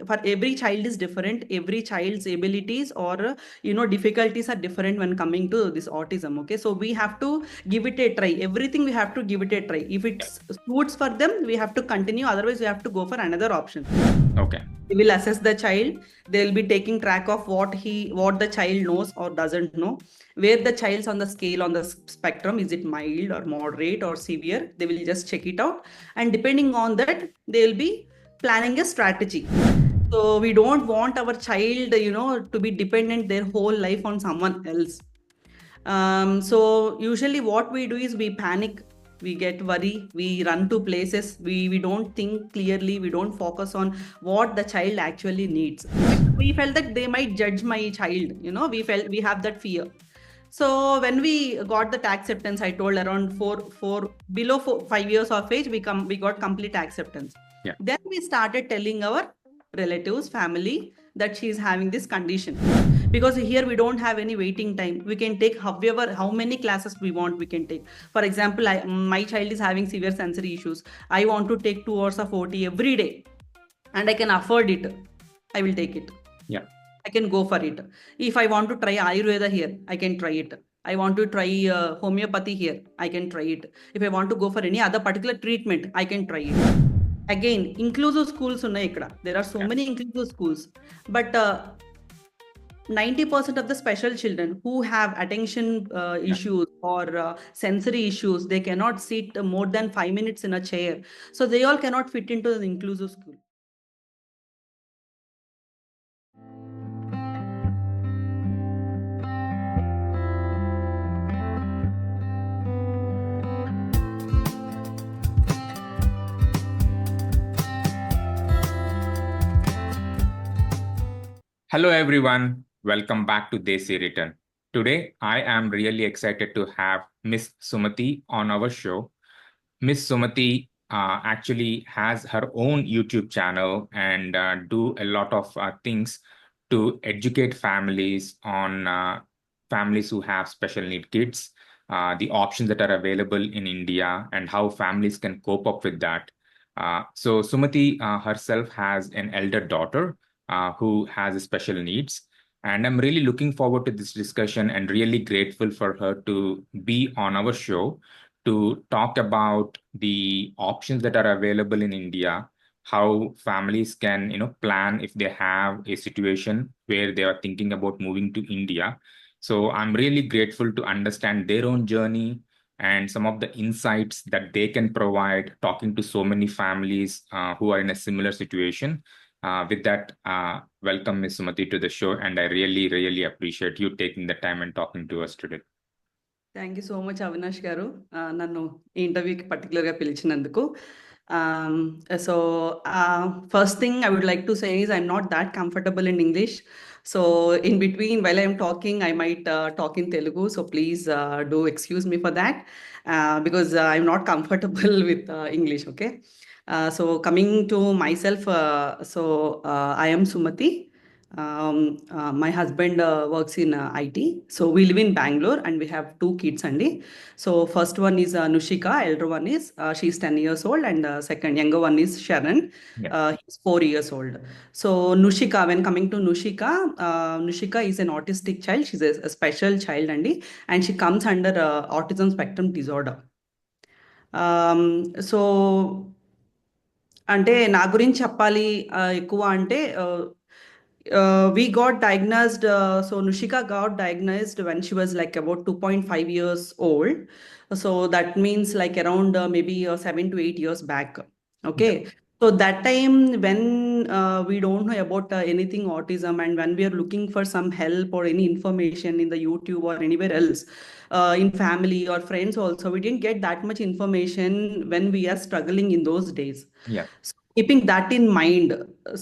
for every child is different. Every child's abilities or difficulties are different when coming to this autism. Okay, so we have to give it a try. Everything we have to give it a try. If it suits for them, we have to continue. Otherwise, we have to go for another option. Okay. We will assess the child. They will be taking track of what the child knows or doesn't know, where the child's on the scale on the spectrum. Is it mild or moderate or severe? They will just check it out, and depending on that, they will be planning a strategy. So we don't want our child, to be dependent their whole life on someone else. So usually what we do is we panic, we get worry, we run to places, we don't think clearly, we don't focus on what the child actually needs. We felt that they might judge my child, we have that fear. So when we got that acceptance, I told around below 5 years of age, we got complete acceptance. Yeah. Then we started telling our relatives, family, that she is having this condition. Because here we don't have any waiting time. We can take how many classes we want, we can take. For example, my child is having severe sensory issues. I want to take 2 hours of OT every day, and I can afford it. I will take it. Yeah. I can go for it. If I want to try Ayurveda here, I can try it. I want to try homeopathy here, I can try it. If I want to go for any other particular treatment, I can try it. Again, inclusive schools unnai ikkada. There are so many inclusive schools. But 90% of the special children who have attention issues or sensory issues, they cannot sit more than 5 minutes in a chair. So they all cannot fit into the inclusive school. Hello everyone, welcome back to Desi Return. Today, I am really excited to have Miss Sumathi on our show. Miss Sumathi actually has her own YouTube channel and do a lot of things to educate families on families who have special need kids, the options that are available in India, and how families can cope up with that. So Sumathi herself has an elder daughter who has special needs. And I'm really looking forward to this discussion and really grateful for her to be on our show to talk about the options that are available in India, how families can, plan if they have a situation where they are thinking about moving to India. So I'm really grateful to understand their own journey and some of the insights that they can provide talking to so many families who are in a similar situation. With that, welcome Ms. Sumathi to the show, and I really, really appreciate you taking the time and talking to us today. Thank you so much, Avinash garu. Nannu interview ki particular ga pilichinanduku. So first thing I would like to say is I'm not that comfortable in English. So in between, while I'm talking, I might talk in Telugu. So please do excuse me for that because I'm not comfortable with English. Okay. So coming to myself, I am Sumathi. My husband works in IT. So we live in Bangalore and we have 2 kids, Andy. So first one is Nushika, elder one is she's 10 years old, and second younger one is Sharon. He's 4 years old. So Nushika, when coming to Nushika is an autistic child. She's a special child, Andy, and she comes under autism spectrum disorder. So అంటే నా గురించి చెప్పాలి ఎక్కువ అంటే we got diagnosed, so Nushika got diagnosed when she was like about 2.5 years old. So that means like around maybe 7 to 8 years back. Okay. Yeah. So that time when we don't know about anything autism, and when we are looking for some help or any information in the YouTube or anywhere else, in family or friends also, we didn't get that much information when we are struggling in those days. Yeah. So keeping that in mind,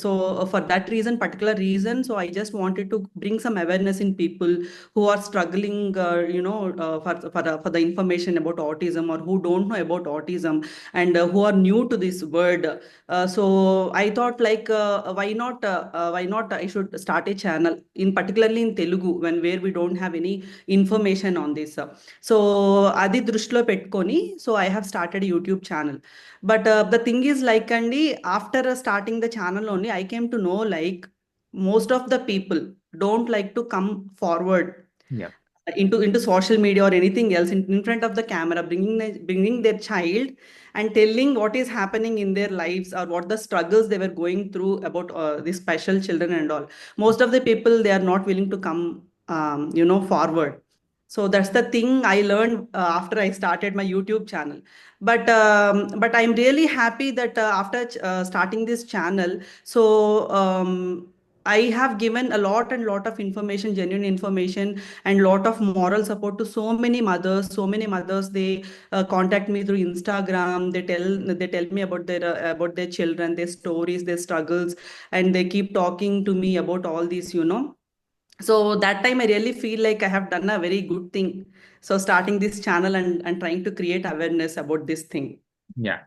so for that particular reason, so I just wanted to bring some awareness in people who are struggling, for the information about autism, or who don't know about autism, and who are new to this word. So I thought like, why not I should start a channel in particularly in Telugu, where we don't have any information on this. So adi drushlo petkoni, so I have started a YouTube channel. But the thing is like, Andy, after starting the channel only, I came to know like most of the people don't like to come forward Yeah. into social media or anything else in front of the camera, bringing their child and telling what is happening in their lives or what the struggles they were going through about these special children and all. Most of the people, they are not willing to come forward. So that's the thing I learned after I started my YouTube channel. But I'm really happy that after starting this channel, so I have given a lot and lot of information, genuine information, and lot of moral support to so many mothers. So many mothers, they contact me through Instagram. They tell me about their children, their stories, their struggles, and they keep talking to me about all these. So that time I really feel like I have done a very good thing. So starting this channel and trying to create awareness about this thing. Yeah.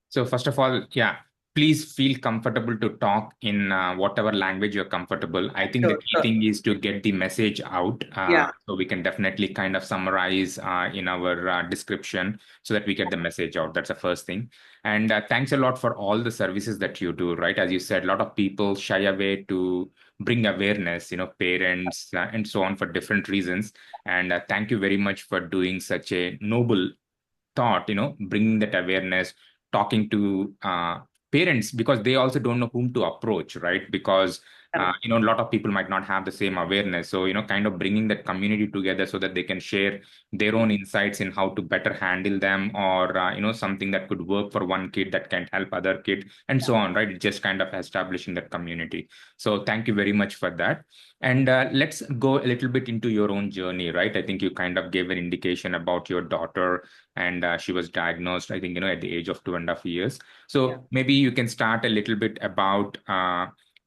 So first of all, yeah, please feel comfortable to talk in whatever language you're comfortable. I think the Sure, key sure. thing is to get the message out. Yeah, So we can definitely kind of summarize in our description so that we get the message out. That's the first thing. And thanks a lot for all the services that you do, right? As you said, a lot of people shy away to bring awareness, parents and so on for different reasons. And thank you very much for doing such a noble thought, bringing that awareness, talking to parents because they also don't know whom to approach, right? Because correct. a lot of people might not have the same awareness. So, kind of bringing that community together so that they can share their own insights in how to better handle them, or something that could work for one kid that can help other kid, and so on, right? Just kind of establishing that community. So thank you very much for that. And let's go a little bit into your own journey, right? I think you kind of gave an indication about your daughter, and she was diagnosed, I think, at the age of 2.5 years. Yeah. So maybe you can start a little bit about,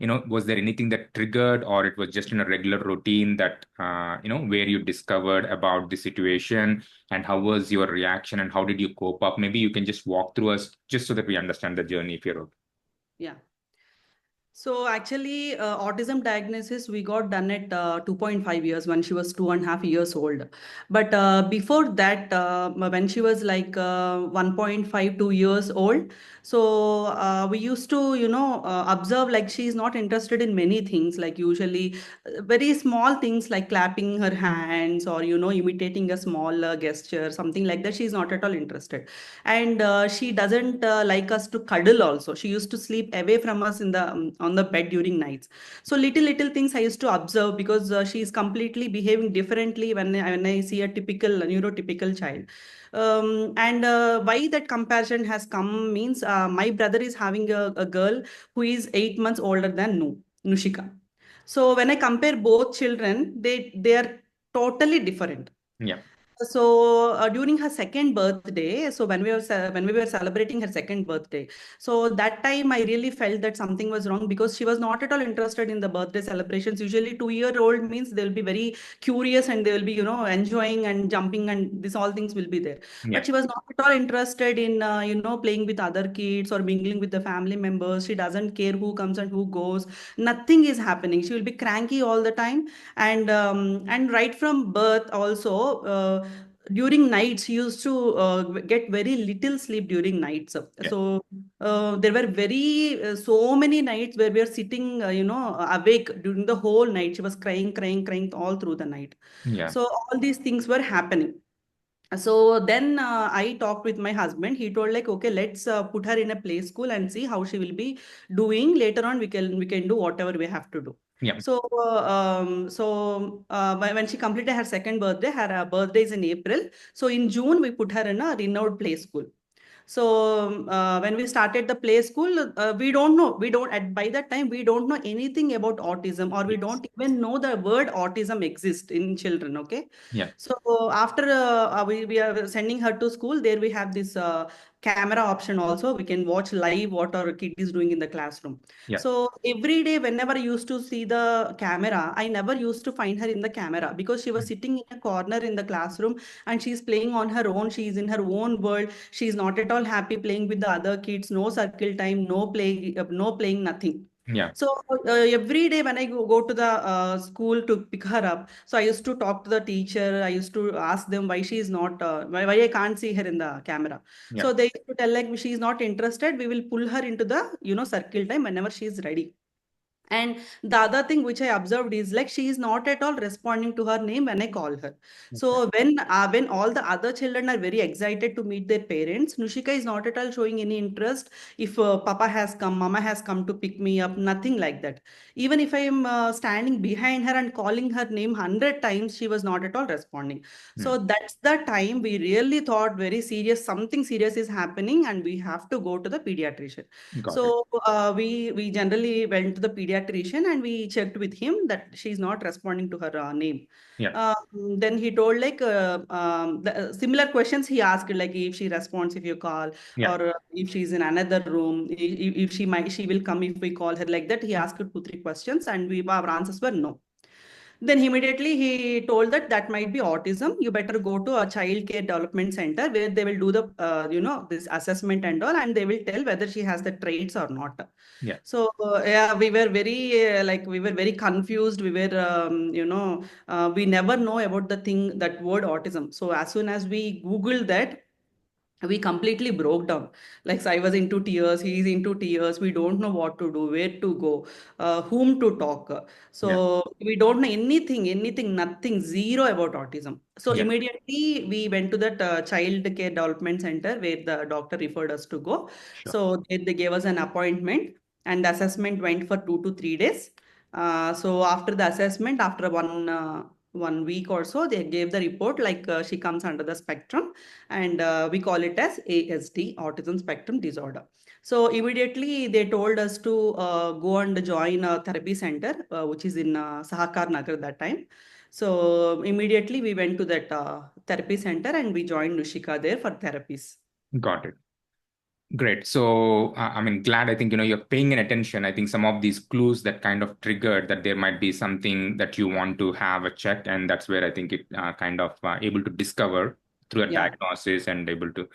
was there anything that triggered, or it was just in a regular routine that, where you discovered about the situation, and how was your reaction, and how did you cope up? Maybe you can just walk through us just so that we understand the journey if you're okay. Yeah. So actually, autism diagnosis we got done at 2.5 years when she was 2.5 years old. But before that, when she was like 1.5, 2 years old, so we used to, observe like she's not interested in many things, like usually very small things like clapping her hands or, imitating a small gesture, something like that. She's not at all interested. And she doesn't like us to cuddle also. She used to sleep away from us in the on the bed during nights. So little things I used to observe because she is completely behaving differently when I see a typical neurotypical child. And why that comparison has come means my brother is having a girl who is 8 months older than Nushika. So when I compare both children, they are totally different. Yeah. So during her second birthday, so when we were celebrating her second birthday, so that time I really felt that something was wrong because she was not at all interested in the birthday celebrations. Usually 2-year-old means they'll be very curious and they will be enjoying and jumping and this all things will be there. But Yeah. she was not at all interested in playing with other kids or mingling with the family members. She doesn't care who comes and who goes. Nothing is happening. She will be cranky all the time, and right from birth also. During nights he used to get very little sleep during nights. Yeah. So there were very so many nights where we are sitting awake during the whole night. She was crying all through the night. Yeah. So all these things were happening. So then I talked with my husband. He told like, okay, let's put her in a play school and see how she will be doing. Later on, we can do whatever we have to do. Yeah. So when she completed her second birthday, her birthday is in April. So in June, we put her in a renowned play school. So when we started the play school, we don't know. We don't at by that time we don't know anything about autism, or we Yes. don't even know the word autism exists in children. Okay, Yeah. so after we are sending her to school, there we have this camera option also. We can watch live what our kid is doing in the classroom. Yeah. So every day, whenever I used to see the camera, I never used to find her in the camera because she was sitting in a corner in the classroom and she's playing on her own. She's in her own world. She's not at all happy playing with the other kids. No circle time, no play, no playing, nothing. Yeah. So every day when I go to the school to pick her up, so I used to talk to the teacher. I used to ask them why she is not, why I can't see her in the camera. Yeah. So they used to tell like she is not interested. We will pull her into the circle time whenever she is ready. And the other thing which I observed is like she is not at all responding to her name when I call her. Okay. So when all the other children are very excited to meet their parents, Nushika is not at all showing any interest. If Papa has come, Mama has come to pick me up, nothing like that. Even if I am standing behind her and calling her name 100 times, she was not at all responding. Hmm. So that's the time we really thought very serious, something serious is happening, and we have to go to the pediatrician. Got it. So we generally went to the pediatrician and we checked with him that she's not responding to her name. Yeah. Then he told like similar questions he asked, like if she responds if you call, Yeah. or if she's in another room, if she will come if we call her, like that. He asked 2 3 questions, and our answers were no. Then immediately he told that that might be autism. You better go to a child care development center where they will do the this assessment and all, and they will tell whether she has the traits or not. Yeah. So yeah, we were very we were very confused. We were we never know about the thing, that word autism. So as soon as we Googled that, we completely broke down. Like, so I was into tears, he's into tears, we don't know what to do, where to go, whom to talk. Yeah. So we don't know anything, nothing, zero about autism. So Yeah. immediately we went to that child care development center where the doctor referred us to go. Sure. So they gave us an appointment, and the assessment went for 2 to 3 days. So after the assessment, after 1 week or so, they gave the report like she comes under the spectrum, and we call it as ASD, Autism Spectrum Disorder. So immediately they told us to go and join a therapy center, which is in Sahakar Nagar that time. So immediately we went to that therapy center and we joined Nushika there for therapies. Got it. Great. So, I mean, glad I think, you're paying an attention. I think some of these clues that kind of triggered that there might be something that you want to have a check. And that's where I think it kind of able to discover through a Yeah. diagnosis and able to.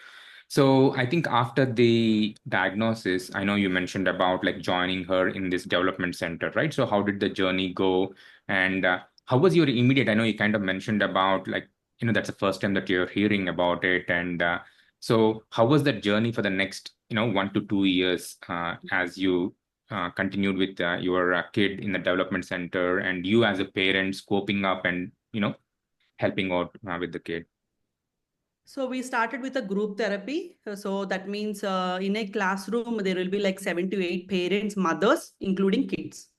So I think after the diagnosis, I know you mentioned about like joining her in this development center, right? So how did the journey go? And how was your immediate? I know you kind of mentioned about like, that's the first time that you're hearing about it. And so how was that journey for the next, 1 to 2 years as you continued with your kid in the development center and you as a parent scoping up and, helping out with the kid? So we started with a group therapy. So that means in a classroom, there will be like 7 to 8 parents, mothers, including kids.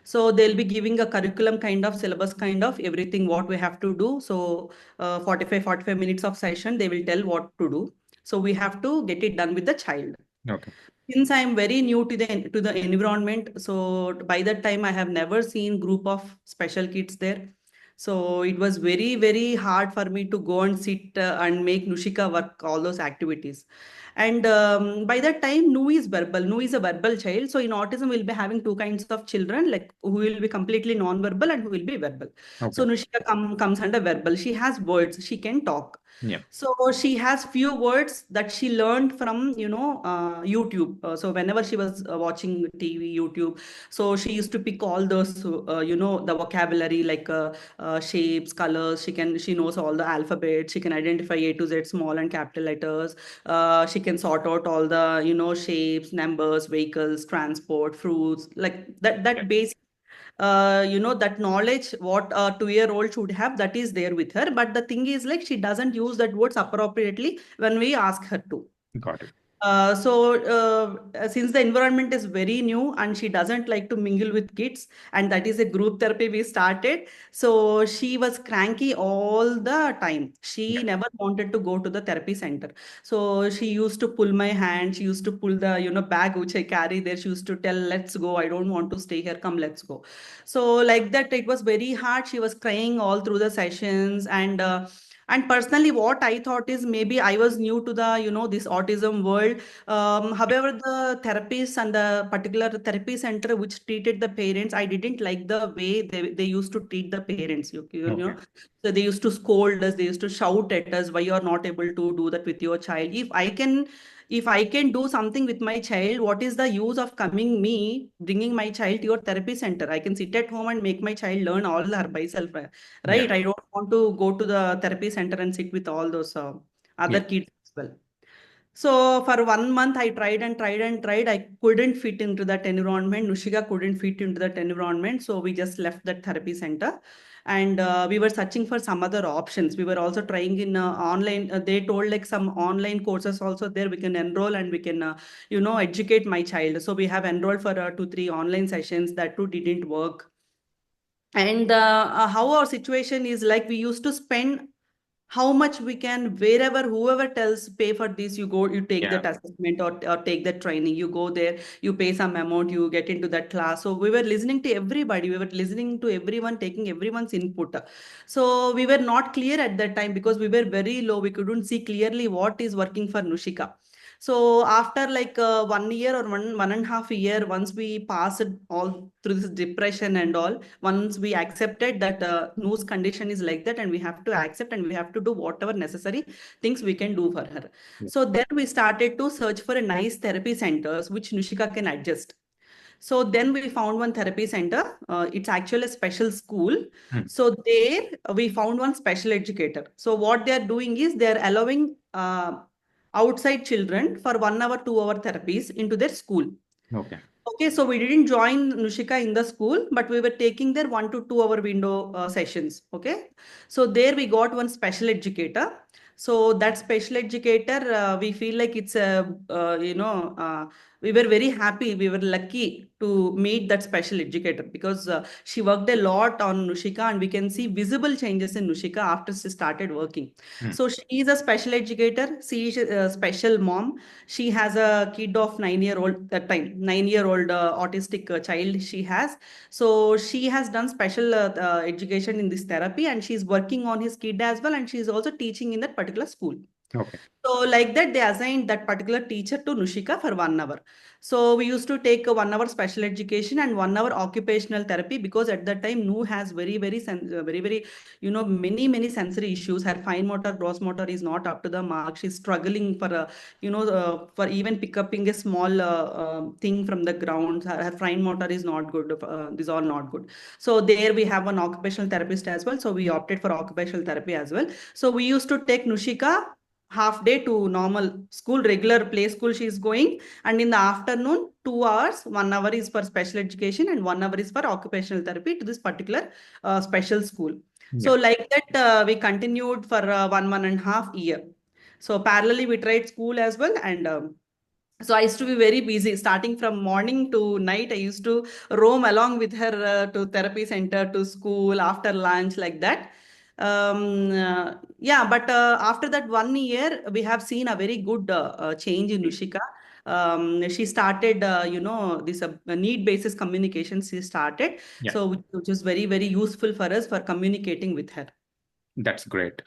So they'll be giving a curriculum kind of syllabus, kind of everything what we have to do. So 45 minutes of session, they will tell what to do. So we have to get it done with the child. Okay. Since I am very new to the environment, so by that time I have never seen group of special kids there. So it was very hard for me to go and sit and make Nushika work all those activities. And by that time, Nu is verbal. Nu is a verbal child. So in autism, we'll be having 2 kinds of children, like who will be completely non-verbal and who will be verbal. Okay. So Nushika comes under verbal. She has words. She can talk. Yeah. So she has few words that she learned from, YouTube. So whenever she was watching TV, YouTube, so she used to pick all those, the vocabulary like shapes, colors. She knows all the alphabet. She can identify A to Z, small and capital letters. She can sort out all the, shapes, numbers, vehicles, transport, fruits, like that. Yeah. That basic that knowledge what a 2 year old should have, that is there with her, but the thing is like she doesn't use that words appropriately when we ask her to. Got it. Since the environment is very new and she doesn't like to mingle with kids, and that is a group therapy we started. So she was cranky all the time. She Yeah. never wanted to go to the therapy center. So she used to pull my hand. She used to pull the, bag which I carry there. She used to tell, let's go. I don't want to stay here. Come, let's go. So like that, it was very hard. She was crying all through the sessions. And personally, what I thought is maybe I was new to the, this autism world. However, the therapists and the particular therapy center which treated the parents, I didn't like the way they used to treat the parents. Okay. So they used to scold us, they used to shout at us, why you are not able to do that with your child. if I can do something with my child, what is the use of bringing my child to your therapy center? I can sit at home and make my child learn all her by self, Yeah. right? I don't want to go to the therapy center and sit with all those other Yeah. kids as well. So for 1 month, I tried and tried and tried. I couldn't fit into that environment. Nushika couldn't fit into that environment. So we just left that therapy center. And we were searching for some other options. We were also trying in online. They told like some online courses also there. We can enroll and we can, educate my child. So we have enrolled for 2, 3 online sessions. That too didn't work. And how our situation is like, we used to spend how much we can, wherever whoever tells pay for this, you go, you take Yeah. that assessment, or take that training, you go there, you pay some amount, you get into that class. So we were listening to everybody, we were listening to everyone, taking everyone's input. So we were not clear at that time because we were very low, we couldn't see clearly what is working for Nushika. So after like 1 year or 1.5 year, once we passed all through this depression and all, once we accepted that Noo's condition is like that, and we have to accept and we have to do whatever necessary things we can do for her. Yeah. So then we started to search for a nice therapy centers which Nushika can adjust. So then we found one therapy center. It's actually a special school. Hmm. So there we found one special educator. So what they are doing is they are allowing outside children for 1 hour, 2 hour therapies into their school. Okay. Okay, so we didn't join Nushika in the school, but we were taking their 1 to 2 hour window sessions. Okay, so there we got one special educator. So that special educator, we feel like it's a, we were very happy. We were lucky to meet that special educator because she worked a lot on Nushika, and we can see visible changes in Nushika after she started working. Hmm. So she is a special educator. She is a special mom. She has a kid of 9 year old that time, 9 year old autistic child she has. So she has done special education in this therapy, and she's working on his kid as well, and she's also teaching in that particular school. Okay. So like that, they assigned that particular teacher to Nushika for 1 hour. So we used to take a 1 hour special education and 1 hour occupational therapy because at that time Nu has very, many sensory issues. Her fine motor, gross motor is not up to the mark. She's struggling for for even pick upping a small thing from the ground. Her fine motor is not good. These are not good. So there we have an occupational therapist as well. So we opted for occupational therapy as well. So we used to take Nushika half day to normal school, regular play school she is going, and in the afternoon 2 hours, 1 hour is for special education and 1 hour is for occupational therapy to this particular special school. So Yeah. like that we continued for 1.5 year. So parallelly we tried school as well, and so I used to be very busy starting from morning to night. I used to roam along with her to therapy center, to school, after lunch, like that. Yeah, but after that 1 year, we have seen a very good change in Nushika. She started, this need basis communication. She started, Yeah. so which is very, very useful for us for communicating with her. That's great.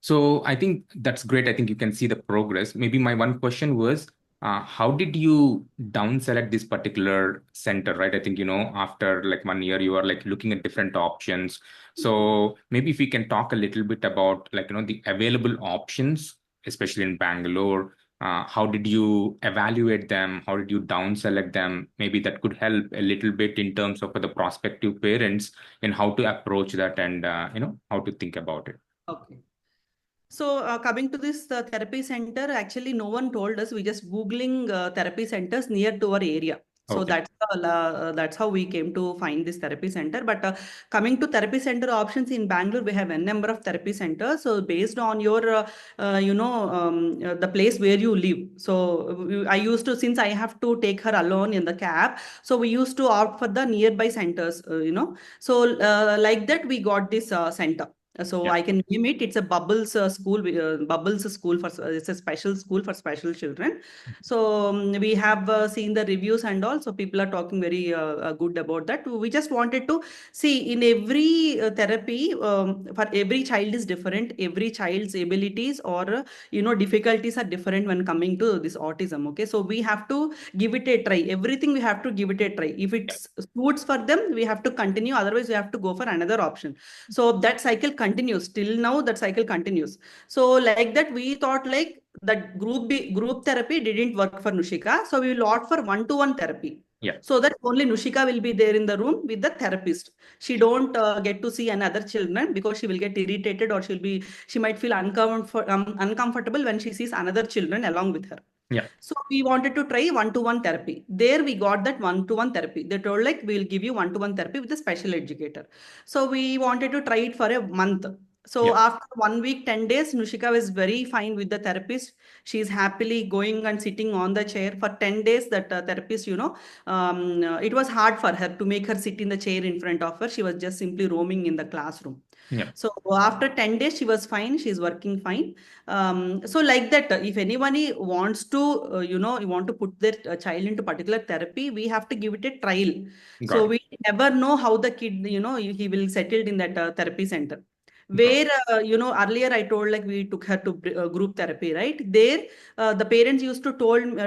So I think that's great. I think you can see the progress. Maybe my one question was, how did you down select this particular center, right? I think, after like 1 year, you are like looking at different options. So maybe if we can talk a little bit about like, the available options, especially in Bangalore. How did you evaluate them? How did you down select them? Maybe that could help a little bit in terms of the prospective parents and how to approach that and how to think about it. Okay. So coming to this therapy center, actually no one told us. We just Googling therapy centers near to our area. So Okay. that's how we came to find this therapy center. But coming to therapy center options in Bangalore, we have a number of therapy centers. So based on your, the place where you live. So I used to, since I have to take her alone in the cab, so we used to opt for the nearby centers, So like that, we got this center. So Yeah. I can name it. It's a Bubbles school. Bubbles school for it's a special school for special children. So we have seen the reviews and all. So people are talking very good about that. We just wanted to see in every therapy, for every child is different. Every child's abilities or difficulties are different when coming to this autism. Okay, so we have to give it a try. Everything we have to give it a try. If it suits for them, we have to continue. Otherwise, we have to go for another option. So that cycle continues till now. That cycle continues. So like that, we thought like that group therapy didn't work for Nushika. So we will opt for one-to-one therapy. Yeah. So that only Nushika will be there in the room with the therapist. She don't get to see another children because she will get irritated, or she might feel uncomfortable when she sees another children along with her. Yeah. So we wanted to try one-to-one therapy. There we got that one-to-one therapy. They told like we'll give you one-to-one therapy with a special educator. So we wanted to try it for a month. So Yeah. after 1 week, 10 days, Nushika was very fine with the therapist. She's happily going and sitting on the chair for 10 days. That therapist, it was hard for her to make her sit in the chair in front of her. She was just simply roaming in the classroom. Yeah. So after 10 days, she was fine. She's working fine. So like that, if anyone wants to, you want to put their child into particular therapy, we have to give it a trial. Got So it. we never know how the kid, he will settle in that therapy center. Got Where, earlier I told like we took her to group therapy, right? There, the parents used to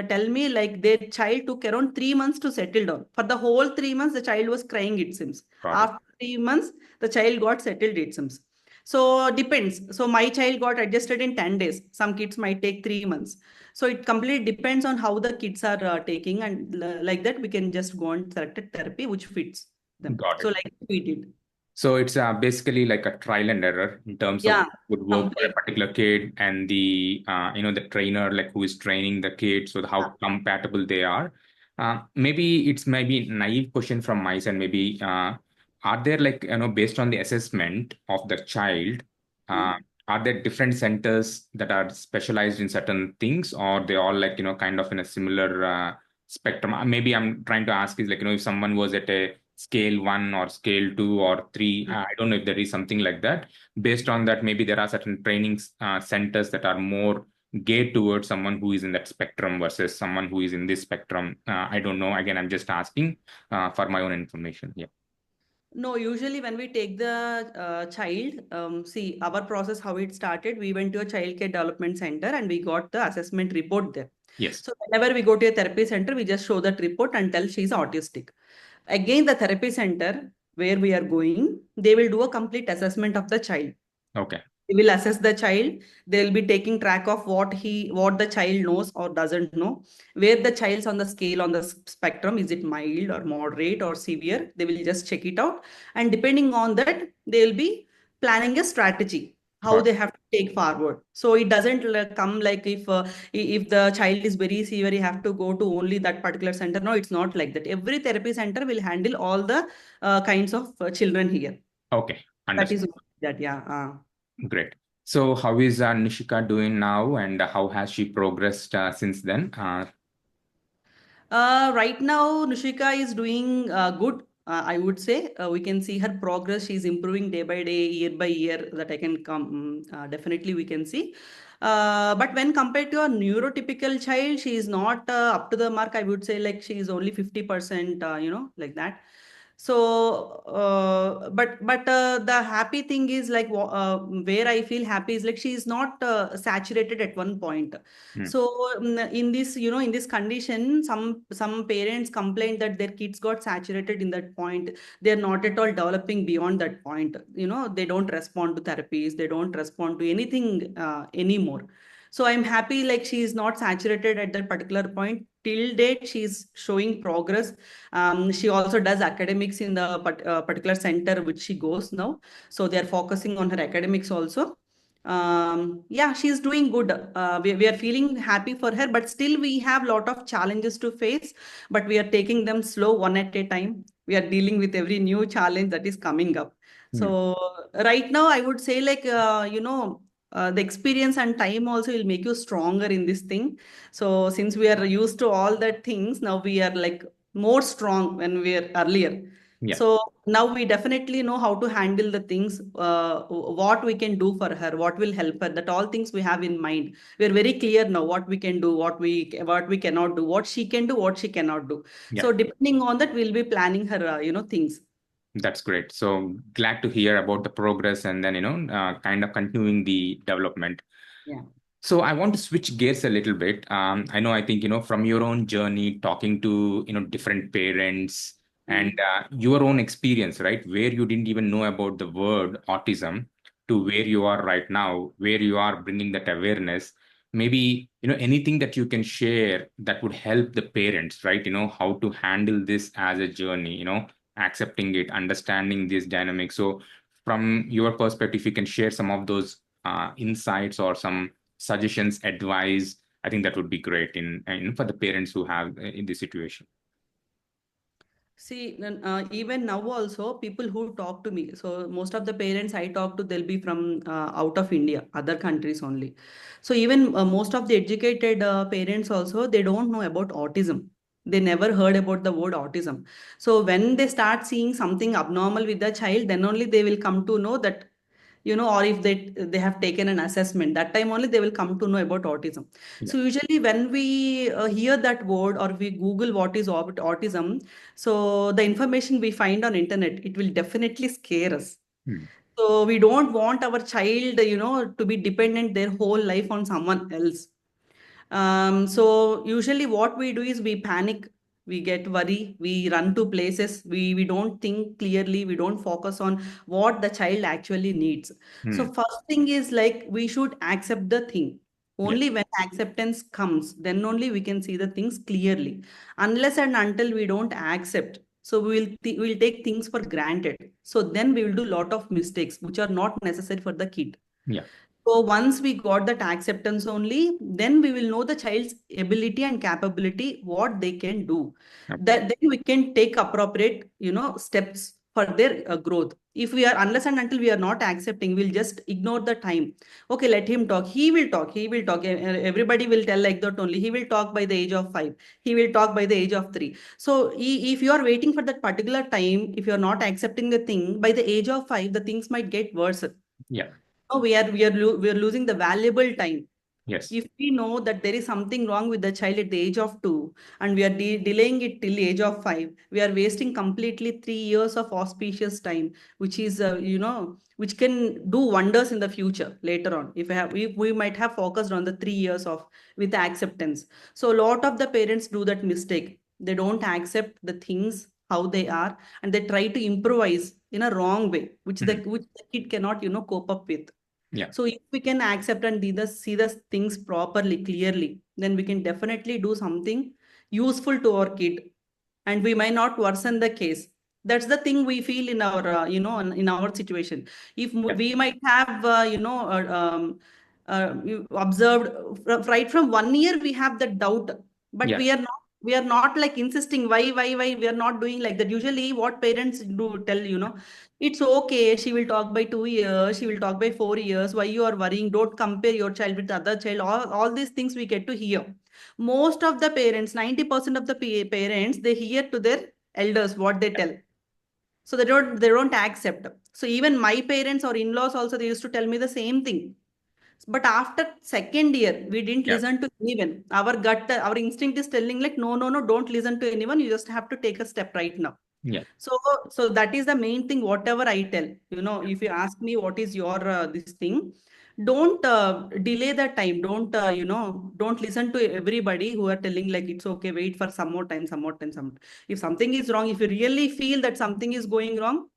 tell me like their child took around 3 months to settle down. For the whole 3 months, the child was crying, it seems. Got it. After 3 months, the child got settled, it seems. So depends. So my child got adjusted in 10 days. Some kids might take 3 months. So it completely depends on how the kids are taking, and like that we can just go on selected therapy which fits them. Got So it. like we did. So it's basically like a trial and error in terms of Yeah, what would work for a complete. particular kid and the the trainer like who is training the kid, so how compatible they are. Maybe it's maybe naive question from my side. Maybe are there like based on the assessment of the child, Yeah. uh, are there different centers that are specialized in certain things, or they all like kind of in a similar spectrum? Maybe I'm trying to ask is like if someone was at a scale 1 or scale 2 or 3, I don't know if there is something like that. Based on that, maybe there are certain training centers that are more geared towards someone who is in that spectrum versus someone who is in this spectrum. I don't know, again, I'm just asking for my own information. Yeah. No, usually when we take the child, see our process, how it started, we went to a child care development center and we got the assessment report there. Yes. So whenever we go to a therapy center, we just show that report and tell she's autistic. Again, the therapy center where we are going, they will do a complete assessment of the child. Okay. They will assess the child. They will be taking track of what the child knows or doesn't know, where the child's on the scale on the spectrum. Is it mild or moderate or severe? They will just check it out, and depending on that, they will be planning a strategy how Got they have to take forward. So it doesn't come like if the child is very severe, you have to go to only that particular center. No, it's not like that. Every therapy center will handle all the kinds of children here. Okay. That Understood. is that, yeah. Great. So how is Nishika doing now, and how has she progressed since then? Right now, Nushika is doing good. I would say we can see her progress. She's improving day by day, year by year. That I can come definitely we can see. But when compared to a neurotypical child, she is not up to the mark. I would say like she is only 50%. Like that. So, but the happy thing is like where I feel happy is like she is not saturated at one point. Hmm. So in this, in this condition, some parents complain that their kids got saturated in that point. They're not at all developing beyond that point. They don't respond to therapies. They don't respond to anything anymore. So I'm happy like she is not saturated at that particular point. Till date, she's showing progress. She also does academics in the particular center which she goes now. So they're focusing on her academics also. Yeah, she's doing good. We are feeling happy for her, but still we have a lot of challenges to face, but we are taking them slow, one at a time. We are dealing with every new challenge that is coming up. Hmm. So right now, I would say like, the experience and time also will make you stronger in this thing. So since we are used to all that things, now we are like more strong when we are earlier. Yeah. So now we definitely know how to handle the things, what we can do for her, what will help her. That all things we have in mind. We are very clear now what we can do, what we cannot do, what she can do, what she cannot do. Yeah. So depending on that, we'll be planning her, things. That's great. So glad to hear about the progress and then, kind of continuing the development. Yeah. So I want to switch gears a little bit. I think, from your own journey, talking to, different parents and Mm. your own experience, right? Where you didn't even know about the word autism. to where you are right now, where you are bringing that awareness, maybe anything that you can share that would help the parents, right? How to handle this as a journey, accepting it, understanding this dynamic. So from your perspective, you can share some of those insights or some suggestions, advice. I think that would be great in for the parents who have in this situation. See, even now also, people who talk to me, so most of the parents I talk to, they'll be from out of India, other countries only. So even most of the educated parents also, they don't know about autism. They never heard about the word autism. So when they start seeing something abnormal with the child, then only they will come to know that, or if they have taken an assessment, that time only they will come to know about autism. Yeah. So usually when we hear that word or we Google what is autism, so the information we find on internet, it will definitely scare us. Hmm. So we don't want our child, to be dependent their whole life on someone else. So usually what we do is we panic, we get worry, we run to places, we don't think clearly, we don't focus on what the child actually needs. So Hmm. first thing is like we should accept the thing. Yeah. Only when acceptance comes, then only we can see the things clearly. Unless and until we don't accept, so we'll take things for granted. So then we will do lot of mistakes which are not necessary for the kid. Yeah. So once we got that acceptance only, then we will know the child's ability and capability, what they can do. Okay. That then we can take appropriate, steps for their growth. If we are, unless and until we are not accepting, we'll just ignore the time. Okay, let him talk. He will talk. He will talk. Everybody will tell like that only. He will talk by the age of 5. He will talk by the age of 3. So if you are waiting for that particular time, if you are not accepting the thing, by the age of 5, the things might get worse. Yeah. No, we are losing the valuable time. Yes. If we know that there is something wrong with the child at the age of 2 and we are delaying it till age of 5, we are wasting completely 3 years of auspicious time, which is which can do wonders in the future later on. If we might have focused on the 3 years of with acceptance. So a lot of the parents do that mistake. They don't accept the things how they are, and they try to improvise in a wrong way, Hmm. which the kid cannot cope up with. Yeah. So if we can accept and see the things properly, clearly, then we can definitely do something useful to our kid, and we might not worsen the case. That's the thing we feel in our, in our situation. If Yeah. we might have, observed right from 1 year, we have the doubt, but Yeah. we are not like insisting why we are not doing like that. Usually, what parents do tell, it's okay. She will talk by 2 years. She will talk by 4 years. Why you are worrying? Don't compare your child with the other child. All these things we get to hear. Most of the parents, 90% of the parents, they hear to their elders what they tell. So they don't accept. So even my parents or in-laws also, they used to tell me the same thing. But after second year, we didn't Yeah. listen to anyone. Our gut, our instinct is telling like, no, no, no, don't listen to anyone. You just have to take a step right now. Yeah. So that is the main thing. Whatever I tell, if you ask me what is your this thing, don't delay the time. Don't listen to everybody who are telling like it's okay. Wait for some more time, some more time, some. If something is wrong, if you really feel that something is going wrong,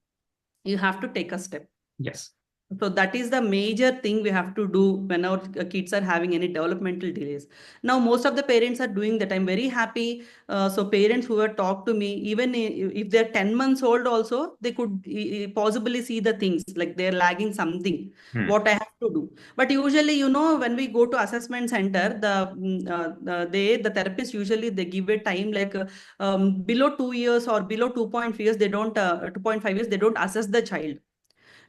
you have to take a step. Yes. So that is the major thing we have to do when our kids are having any developmental delays. Now, most of the parents are doing that. I'm very happy. So parents who have talked to me, even if they're 10 months old also, they could possibly see the things like they're lagging something, Hmm. what I have to do. But usually, when we go to assessment center, the therapist usually they give a time like below 2 years or below 2.5 years, they don't 2.5 years, they don't assess the child,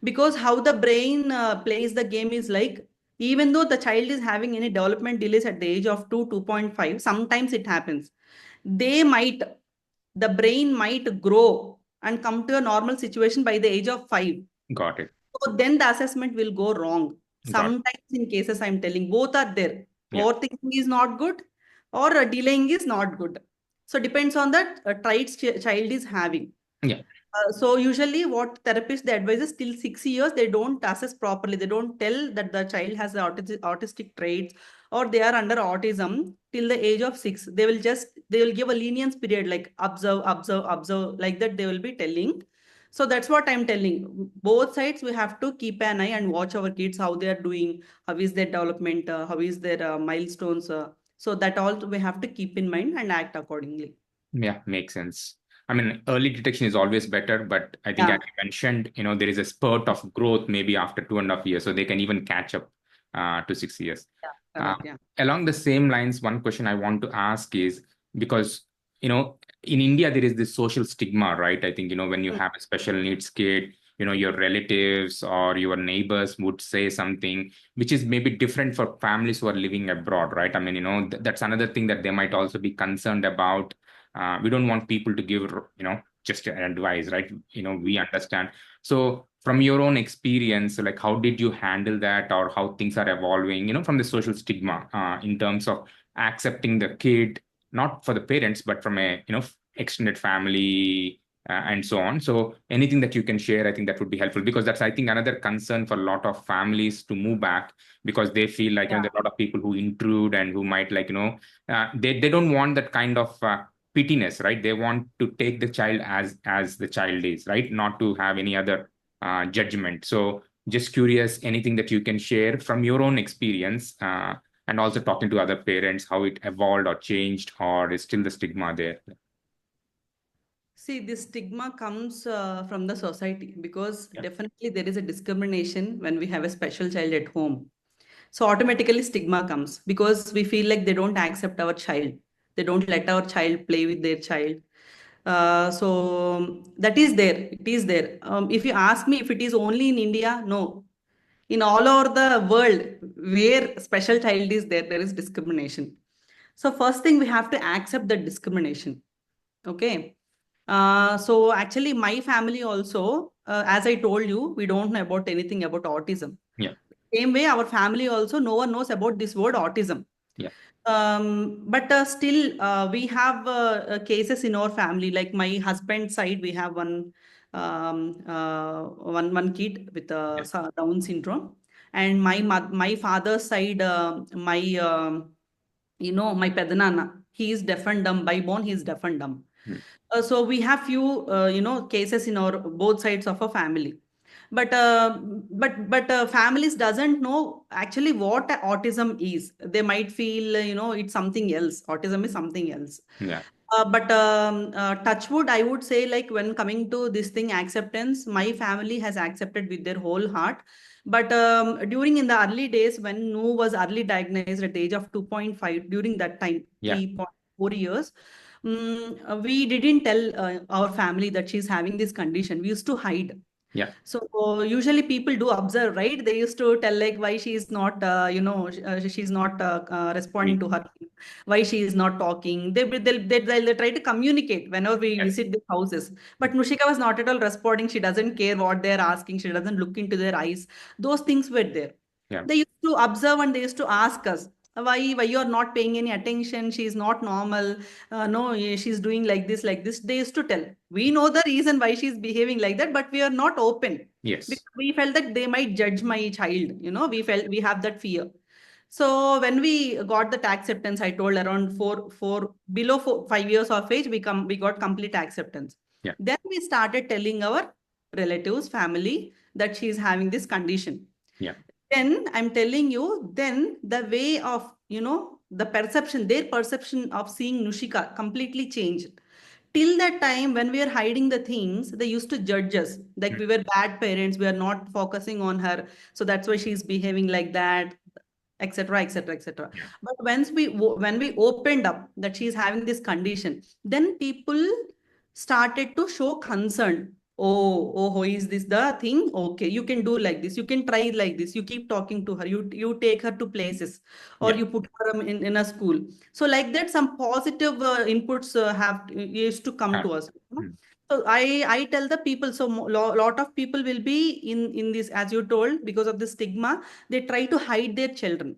because how the brain plays the game is like, even though the child is having any development delays at the age of 2 2.5, sometimes it happens, they might the brain might grow and come to a normal situation by the age of 5. Got it. So then the assessment will go wrong. Got it. Sometimes in cases I'm telling, both are there. Yeah. Overthinking is not good, or delaying is not good. So depends on that traits child is having. Yeah. So usually what therapists they advise is till 6 years they don't assess properly. They don't tell that the child has the autistic traits or they are under autism till the age of 6. They will give a lenience period like observe, observe, observe, like that they will be telling. So that's what I'm telling. Both sides, we have to keep an eye and watch our kids, how they are doing, how is their development, how is their milestones. So that all we have to keep in mind and act accordingly. Yeah, makes sense. I mean, early detection is always better, but I think as Yeah, you mentioned, there is a spurt of growth maybe after 2.5 years, so they can even catch up to 6 years. yeah, Uh, correct. Yeah. Along the same lines, one question I want to ask is because, in India, there is this social stigma, right? I think, when you Mm. have a special needs kid, your relatives or your neighbors would say something which is maybe different for families who are living abroad, right? I mean, that's another thing that they might also be concerned about. We don't want people to give just advice, right? We understand. So from your own experience, like how did you handle that, or how things are evolving, from the social stigma in terms of accepting the kid, not for the parents but from a extended family, and so on. So anything that you can share, I think that would be helpful, because that's, I think, another concern for a lot of families to move back, because they feel like there are a lot of people who intrude and who might they don't want that kind of pittiness, right? They want to take the child as the child is, right? Not to have any other judgment. So just curious, anything that you can share from your own experience, and also talking to other parents, how it evolved or changed, or is still the stigma there? See, this stigma comes from the society because Yeah, definitely there is a discrimination when we have a special child at home. So automatically stigma comes because we feel like they don't accept our child. They don't let our child play with their child. So that is there. It is there. If you ask me if it is only in India, no. In all over the world, where special child is there, there is discrimination. So first thing we have to accept the discrimination. Okay. So actually, my family also, as I told you, we don't know about anything about autism. yeah, Same way, our family also, no one knows about this word autism. yeah, But still, we have cases in our family. Like my husband's side, we have one kid with yeah, Down syndrome, and my father's side, my pedanana, he is deaf and dumb by born. He is deaf and dumb. mm, So we have few cases in our both sides of a family, but families doesn't know actually what autism is. They might feel it's something else. Autism is something else. yeah, But touch wood, I would say, like when coming to this thing, acceptance, my family has accepted with their whole heart. But during in the early days when Nu was early diagnosed at the age of 2.5, during that time, yeah, 3.4 years, we didn't tell our family that she's having this condition. We used to hide. yeah, So usually people do observe, right? They used to tell like why she is not, she's not responding we, to her, why she is not talking. They'll try to communicate whenever we yes, visit the houses. But Nushika was not at all responding. She doesn't care what they're asking. She doesn't look into their eyes. Those things were there. yeah, They used to observe and they used to ask us, why you are not paying any attention? She is not normal. No, she's doing like this. They used to tell. We know the reason why she's behaving like that, but we are not open yes, because we felt that they might judge my child. We felt we have that fear. So when we got that acceptance, I told around below 5 years of age, we got complete acceptance. yeah, Then we started telling our relatives, family that she is having this condition. yeah, Then I'm telling you, then the way of, the perception, their perception of seeing Nushika completely changed. Till that time, when we were hiding the things, they used to judge us. Like mm, we were bad parents, we are not focusing on her. So that's why she's behaving like that, etc., etc., etc. yeah, But when we opened up that she's having this condition, then people started to show concern. Oh, is this the thing? Okay, you can do like this. You can try like this. You keep talking to her. You take her to places, or yeah, you put her in a school. So like that, some positive inputs have used to come uh, to us. mm, So I tell the people. So lot of people will be in this, as you told, because of the stigma. They try to hide their children.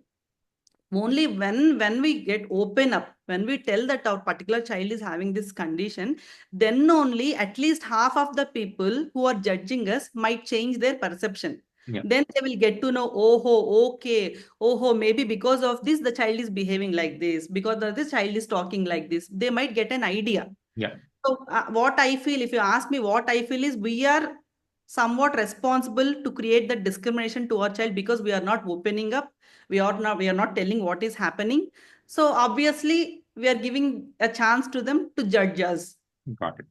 Only when we get open up, when we tell that our particular child is having this condition, then only at least half of the people who are judging us might change their perception. yeah, Then they will get to know, oh, okay, oh, maybe because of this the child is behaving like this, because of this child is talking like this. They might get an idea. yeah, So what I feel, if you ask me, what I feel is we are somewhat responsible to create the discrimination to our child because we are not opening up. We are not telling what is happening. So obviously we are giving a chance to them to judge us. Got it.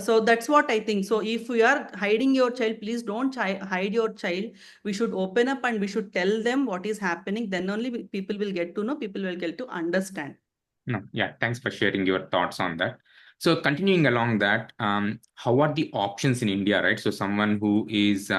So that's what I think. So if we are hiding your child, please don't hide your child. We should open up and we should tell them what is happening. Then only people will get to know, people will get to understand. No, yeah, thanks for sharing your thoughts on that. So continuing along that, how are the options in India, right? So someone who is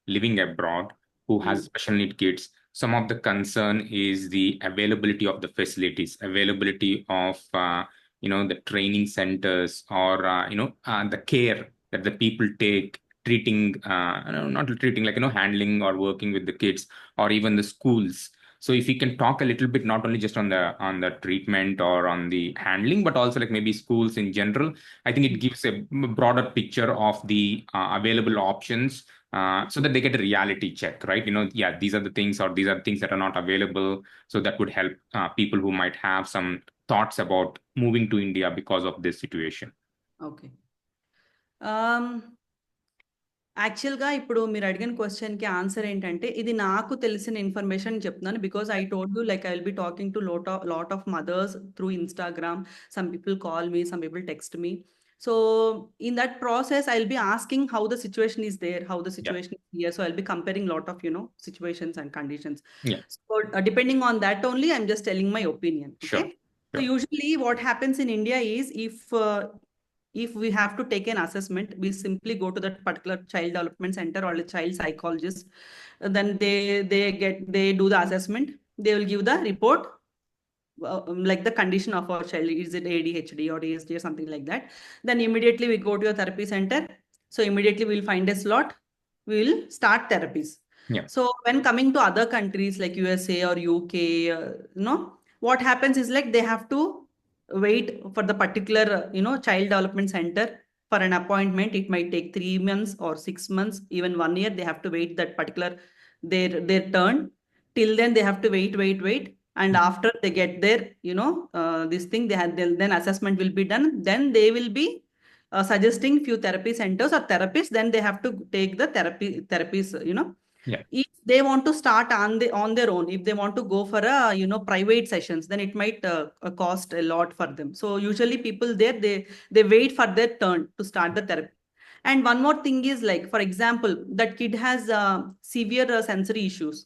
living abroad, who has special need kids, some of the concern is the availability of the facilities, availability of the training centers, or the care that the people take, treating, not treating, like handling or working with the kids, or even the schools. So if you can talk a little bit, not only just on the treatment or on the handling, but also like maybe schools in general, I think it gives a broader picture of the available options, so that they get a reality check, right? Yeah, these are the things, or these are the things that are not available. So that would help people who might have some thoughts about moving to India because of this situation. Okay. యాక్చువల్‌గా ఇప్పుడు మీరు అడిగిన క్వెషన్‌కి answer ఏంటంటే, ఇది నాకు తెలిసిన information చెప్తున్నాను. Because I told you like I will be talking to lot of mothers through Instagram. Some people call me, some people text me. So in that process, I'll be asking how the situation is there, how the Yeah. situation is here. So I'll be comparing lot of, situations and conditions. Yeah. So depending on that only, I'm just telling my opinion. Sure. Okay. So usually what happens in India is if we have to take an assessment, we simply go to that particular child development center or a child psychologist. Then they do the assessment. They will give the report, like the condition of our child. Is it ADHD or ASD or something like that? Then immediately we go to a therapy center. So immediately we'll find a slot. We will start therapies. Yeah. So when coming to other countries like USA or UK, what happens is like they have to wait for the particular, child development center for an appointment. It might take 3 months or 6 months, even 1 year. They have to wait that particular their turn. Till then they have to wait. And after they get their, this thing, then assessment will be done. Then they will be suggesting few therapy centers or therapists. Then they have to take the therapies, Yeah. If they want to start on their own, if they want to go for a private sessions, then it might cost a lot for them. So usually people there, they wait for their turn to start the therapy. And one more thing is, like, for example, that kid has severe sensory issues.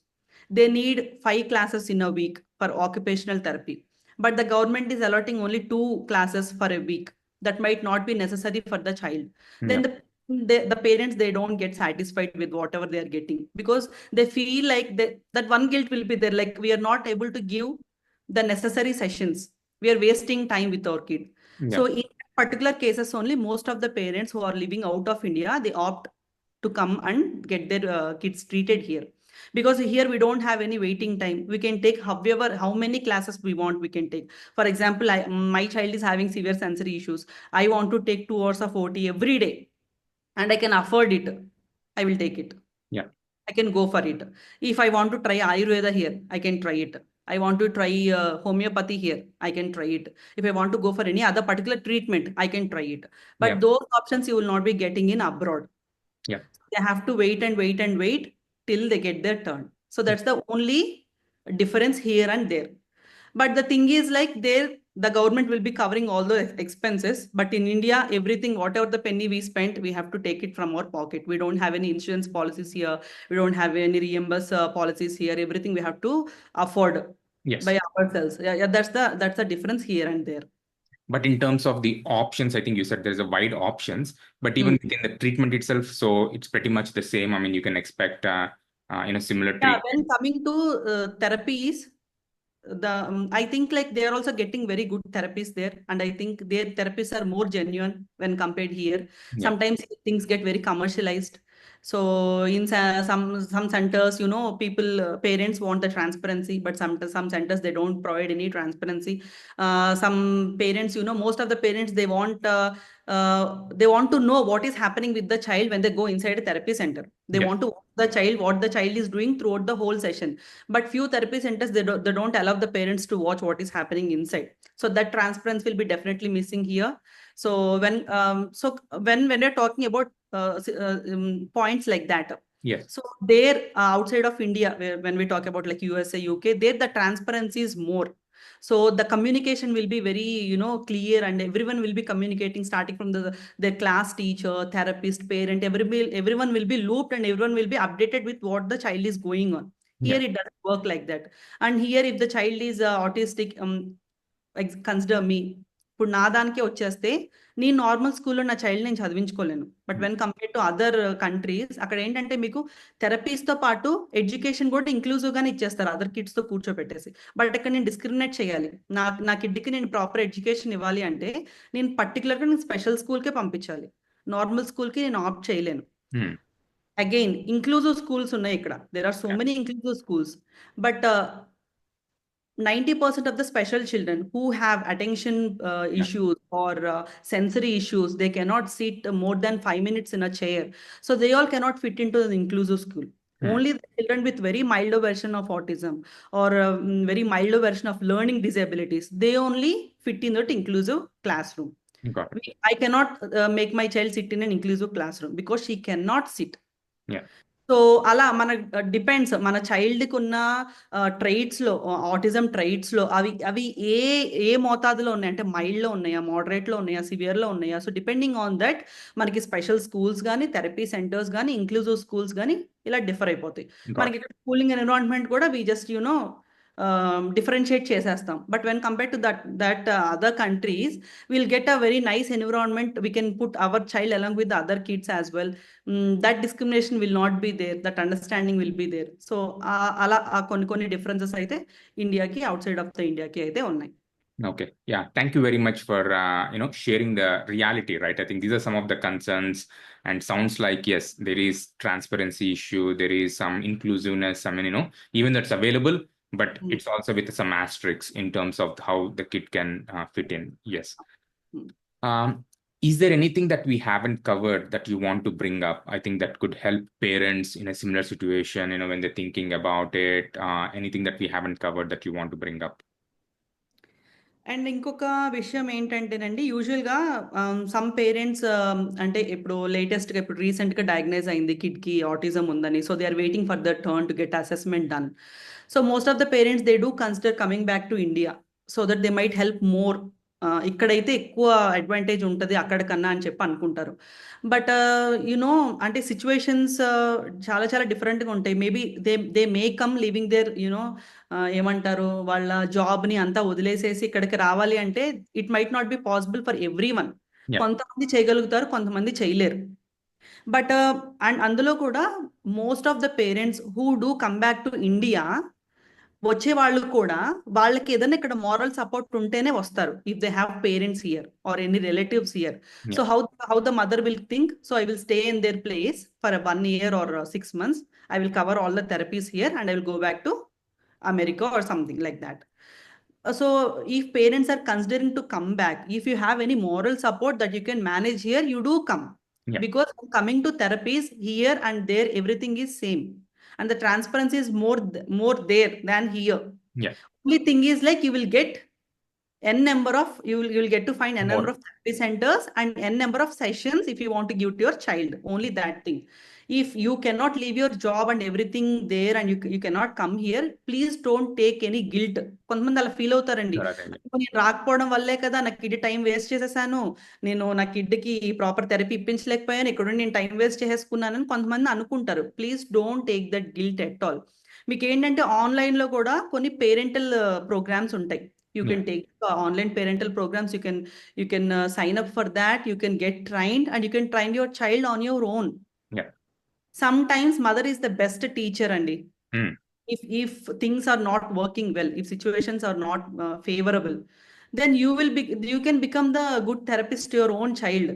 They need 5 classes in a week for occupational therapy, but the government is allotting only 2 classes for a week. That might not be necessary for the child. Then the parents, they don't get satisfied with whatever they are getting, because they feel like that one guilt will be there, like we are not able to give the necessary sessions, we are wasting time with our kid. So in particular cases only, most of the parents who are living out of India, they opt to come and get their kids treated here, because here we don't have any waiting time. We can take how many classes we want, we can take. For example, my child is having severe sensory issues. I want to take 2 hours of OT every day, and I can afford it. I will take it. Yeah. I can go for it. If I want to try Ayurveda here, I can try it. I want to try homeopathy here, I can try it. If I want to go for any other particular treatment, I can try it. But those options you will not be getting in abroad. Yeah. They have to wait till they get their turn. So that's the only difference here and there. But the thing is, like, there the government will be covering all the expenses. But in India, everything, whatever the penny we spent, we have to take it from our pocket. We don't have any insurance policies here. We don't have any reimburse policies here. Everything we have to afford by ourselves. Yeah, that's the difference here and there. But in terms of the options, I think you said there's a wide options, but even within the treatment itself, so it's pretty much the same. I mean, you can expect similar treatment. When coming to therapies, I think like they are also getting very good therapists there, and I think their therapists are more genuine when compared here. Sometimes things get very commercialized. So in some centers, people, parents want the transparency, but some centers, they don't provide any transparency. Some parents, most of the parents, they want to know what is happening with the child when they go inside a therapy center. They want to watch the child, what the child is doing throughout the whole session. But few therapy centers, they don't allow the parents to watch what is happening inside. So that transparency will be definitely missing here. So when we're talking about points like that, Yes. so there outside of India, when we talk about like USA, UK, there the transparency is more. So the communication will be very, clear, and everyone will be communicating starting from their class teacher, therapist, parent, everyone will be looped, and everyone will be updated with what the child is going on. Here Yeah. it doesn't work like that. And here if the child is autistic, consider me ఇప్పుడు నా దానికే వచ్చేస్తే నేను normal స్కూల్లో నా child నేను చదివించుకోలేను. But when compare to other countries, అక్కడ ఏంటంటే మీకు థెరపీస్తో పాటు ఎడ్యుకేషన్ కూడా ఇంక్లూజివ్గానే ఇచ్చేస్తారు అదర్ కిడ్స్తో కూర్చోబెట్టేసి. బట్ ఇక్కడ నేను డిస్క్రిమినేట్ చేయాలి, నా కిడ్కి నేను ప్రాపర్ ఎడ్యుకేషన్ ఇవ్వాలి అంటే నేను పర్టికులర్గా నేను స్పెషల్ స్కూల్కే పంపించాలి, నార్మల్ స్కూల్కి నేను ఆప్ట్ చేయలేను. అగైన్ ఇంక్లూజివ్ స్కూల్స్ ఉన్నాయి ఇక్కడ, there are so many inclusive schools, but 90% of the special children who have attention issues or sensory issues, they cannot sit more than 5 minutes in a chair. So they all cannot fit into the inclusive school. Only the children with very milder version of autism or very milder version of learning disabilities, they only fit in that inclusive classroom. Got it. I cannot make my child sit in an inclusive classroom because she cannot sit. Yeah. So అలా మన depends మన చైల్డ్కి ఉన్న ట్రైట్స్లో, autism ట్రైట్స్లో అవి అవి ఏ ఏ మోతాదులో ఉన్నాయి అంటే మైల్డ్లో ఉన్నాయా, మోడరేట్లో ఉన్నాయా, సివియర్లో ఉన్నాయా. సో డిపెండింగ్ ఆన్ దట్ మనకి స్పెషల్ స్కూల్స్ కానీ, థెరపీ సెంటర్స్ కానీ, ఇంక్లూజివ్ స్కూల్స్ కానీ ఇలా డిఫర్ అయిపోతాయి. మనకి ఇక్కడ స్కూలింగ్ ఎన్విరాన్మెంట్ కూడా వి జస్ట్ differentiate చేసేస్తాం. But when compared to that other countries, we'll get a very nice environment. We can put our child along with the other kids as well. That discrimination will not be there, that understanding will be there. So అలా కొన్ని differences అయితే ఇండియాకి outside of the ఇండియాకి అయితే ఉన్నాయి. Okay. Yeah. Thank you very much for sharing the reality, right? I think these are some of the concerns, and sounds like yes, there is transparency issue, there is some inclusiveness. I mean, even that's available, but it's also with some asterisks in terms of how the kid can fit in. Yes. Is there anything that we haven't covered that you want to bring up? I think that could help parents in a similar situation, when they're thinking about it. Anything that we haven't covered that you want to bring up? And ఇంకొక విషయం ఏంటంటేనండి, యూజువల్గా some parents అంటే ఇప్పుడు లేటెస్ట్గా ఇప్పుడు రీసెంట్గా diagnose అయింది కిడ్కి ఆటిజం ఉందని. So they are waiting for the turn to get assessment done. So most of the parents they do consider coming back to India so that they might help more. ఇక్కడైతే ఎక్కువ advantage ఉంటుంది అక్కడ కన్నా అని చెప్పి అనుకుంటారు. But అంటే situations చాలా చాలా డిఫరెంట్గా ఉంటాయి. Maybe they may come living there ఏమంటారు వాళ్ళ జాబ్ని అంతా వదిలేసేసి ఇక్కడికి రావాలి అంటే it might not be possible for every one. కొంతమంది చేయగలుగుతారు, కొంతమంది చేయలేరు. బట్ అండ్ అందులో కూడా most of the parents who do come back to India వచ్చే వాళ్ళు కూడా వాళ్ళకి ఏదైనా ఇక్కడ మారల్ సపోర్ట్ ఉంటేనే వస్తారు. If they have parents here or any relatives here. So how the mother will think, so I will stay in their place for 1 year or 6 months. I will cover all the therapies here and I will go back to America or something like that. So if parents are considering to come back, if you have any moral support that you can manage here, you do come. Because coming to therapies here and there, everything is same. And the transparency is more there than here. Only thing is like you will get n number of, you will get to find n number of therapy centers and n number of sessions if you want to give to your child. Only that thing. If you cannot leave your job and everything there and you cannot come here, please don't take any guilt. కొంతమంది అలా feel అవుతారండి, నేను రాకపోవడం వల్లే కదా నా kid time waste చేసేసాను, నేను నా కిడ్కి ప్రాపర్ థెరపీ ఇప్పించలేకపోయాను, ఇక్కడ నేను టైం వేస్ట్ చేసేసుకున్నానని కొంతమంది అనుకుంటారు. Please don't take that guilt at all. మీకు ఏంటంటే ఆన్లైన్లో కూడా కొన్ని పేరెంటల్ ప్రోగ్రామ్స్ ఉంటాయి. You can take online parental programs. You can sign up for that. You can get trained and you can train your child on your own. Sometimes mother is the best teacher, Andy. If things are not working well, if situations are not favorable, then you can become the good therapist to your own child.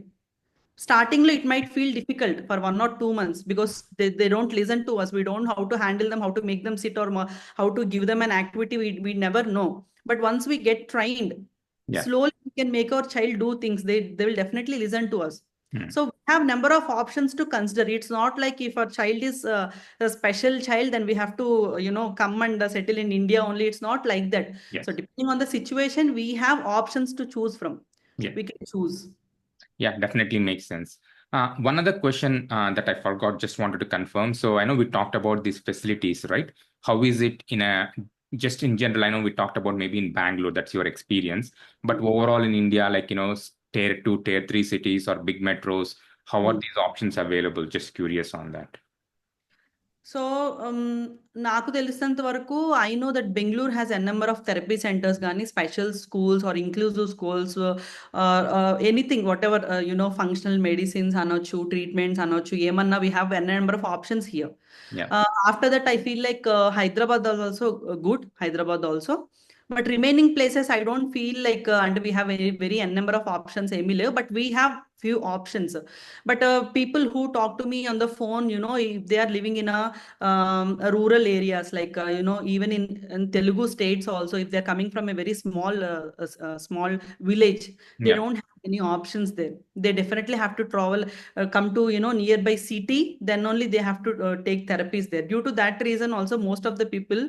Startingly it might feel difficult for 1 or 2 months because they don't listen to us. We don't know how to handle them, how to make them sit, or how to give them an activity. We never know. But once we get trained, slowly we can make our child do things. They will definitely listen to us. So we have number of options to consider. It's not like if our child is a special child, then we have to come and settle in India only. It's not like that. So depending on the situation, we have options to choose from. We can choose. Yeah, definitely makes sense. One other question that I forgot, just wanted to confirm. So I know we talked about these facilities, right? How is it just in general? I know we talked about maybe in Bangalore, that's your experience, but overall in India, like, tier 2, tier 3 cities or big metros, how are these options available? Just curious on that. So నాకు తెలిసినంత వరకు I know that Bengaluru has an number of therapy centres కానీ special schools or inclusive schools anything whatever functional medicines అనొచ్చు treatments అనొచ్చు ఏమన్నా we have an number of options here. Yeah. After that I feel like Hyderabad is also good, Hyderabad also, but remaining places I don't feel like and we have a very n number of options Emile, but we have few options. But people who talk to me on the phone, if they are living in rural areas, like even in Telugu states also, if they're coming from a very small village, they Yeah. don't have any options there. They definitely have to travel, come to nearby city, then only they have to take therapies there. Due to that reason also, most of the people,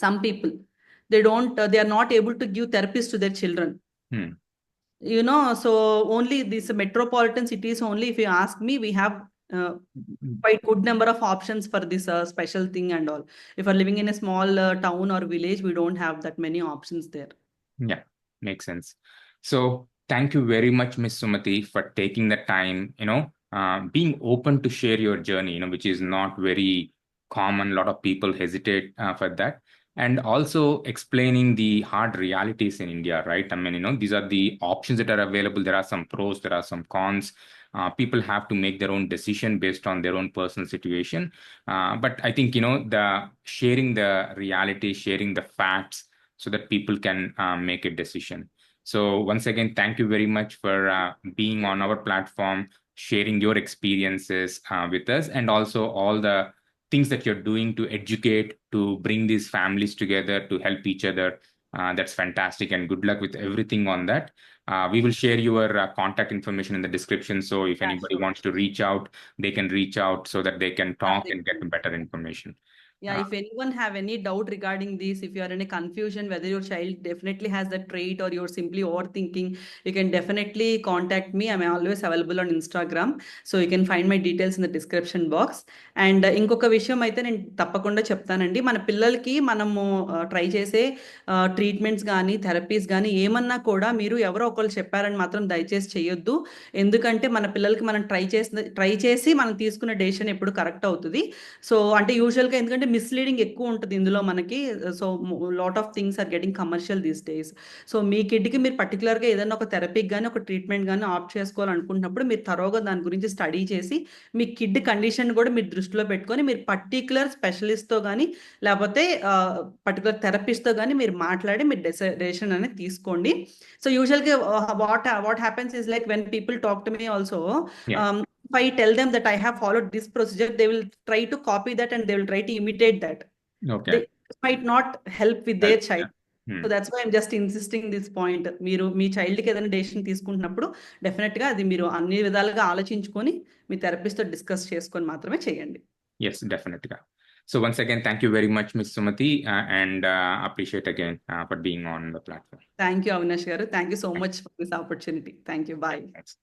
some people, they are not able to give therapies to their children. Hmm. So only these metropolitan cities only, if you ask me, we have quite good number of options for this special thing and all. If you're living in a small town or village, we don't have that many options there. Yeah, makes sense. So thank you very much, Miss Sumathi, for taking the time, being open to share your journey, which is not very common. A lot of people hesitate for that. And also explaining the hard realities in India, right? I mean, these are the options that are available. There are some pros, there are some cons. People have to make their own decision based on their own personal situation. But I think, the sharing the reality, sharing the facts, so that people can make a decision. So once again, thank you very much for being on our platform, sharing your experiences with us, and also all the things that you're doing to educate, to bring these families together, to help each other. That's fantastic, and good luck with everything on that. We will share your contact information in the description. So if anybody wants to reach out, they can reach out so that they can talk and get better information. Yeah, if anyone have any doubt regarding this, if you are in a confusion whether your child definitely has that trait or you're simply overthinking, you can definitely contact me. I'm always available on Instagram, so you can find my details in the description box. And ఇంకొక విషయం అయితే నేను తప్పకుండా చెప్తానండి, మన పిల్లలకి మనము try చేసే ట్రీట్మెంట్స్ కానీ థెరపీస్ కానీ ఏమన్నా కూడా మీరు ఎవరో ఒకరు చెప్పారని మాత్రం దయచేసి చేయొద్దు. ఎందుకంటే మన పిల్లలకి మనం ట్రై చేసి మనం తీసుకున్న డెసిషన్ ఎప్పుడు కరెక్ట్ అవుతుంది. సో అంటే యూజువల్గా ఎందుకంటే మిస్లీడింగ్ ఎక్కువ ఉంటుంది ఇందులో మనకి. So lot of things are getting commercial these days. So మీ కిడ్కి మీరు పర్టికులర్గా ఏదైనా ఒక థెరపీకి కానీ ఒక ట్రీట్మెంట్ కానీ ఆప్ట్ చేసుకోవాలనుకుంటున్నప్పుడు మీరు తరోగా దాని గురించి స్టడీ చేసి మీ కిడ్ కండిషన్ కూడా మీరు దృష్టిలో పెట్టుకొని మీరు పర్టికులర్ స్పెషలిస్ట్తో కానీ లేకపోతే పర్టికులర్ థెరపిస్ట్తో కానీ మీరు మాట్లాడి మీరు డెసిషన్ అనేది తీసుకోండి. సో యూజువల్గా what happens is like when people talk to me also, if I tell them that I have followed this procedure, they will try to copy that and they will try to imitate that. Okay. They might not help with their child. Yeah. So that's why I'm just insisting this point. మీరు మీ చైల్డ్కి ఏదైనా decision తీసుకుంటున్నప్పుడు డెఫినెట్గా అది మీరు అన్ని విధాలుగా ఆలోచించుకొని మీ థెరపిస్ట్తో discuss చేసుకొని మాత్రమే చేయండి. Yes, definitely. So once again, thank you very much, Ms. Sumathi, and appreciate again for being on the platform. Thank you, Avinash garu. Thank you so much for this opportunity. Thank you. Bye. Thanks.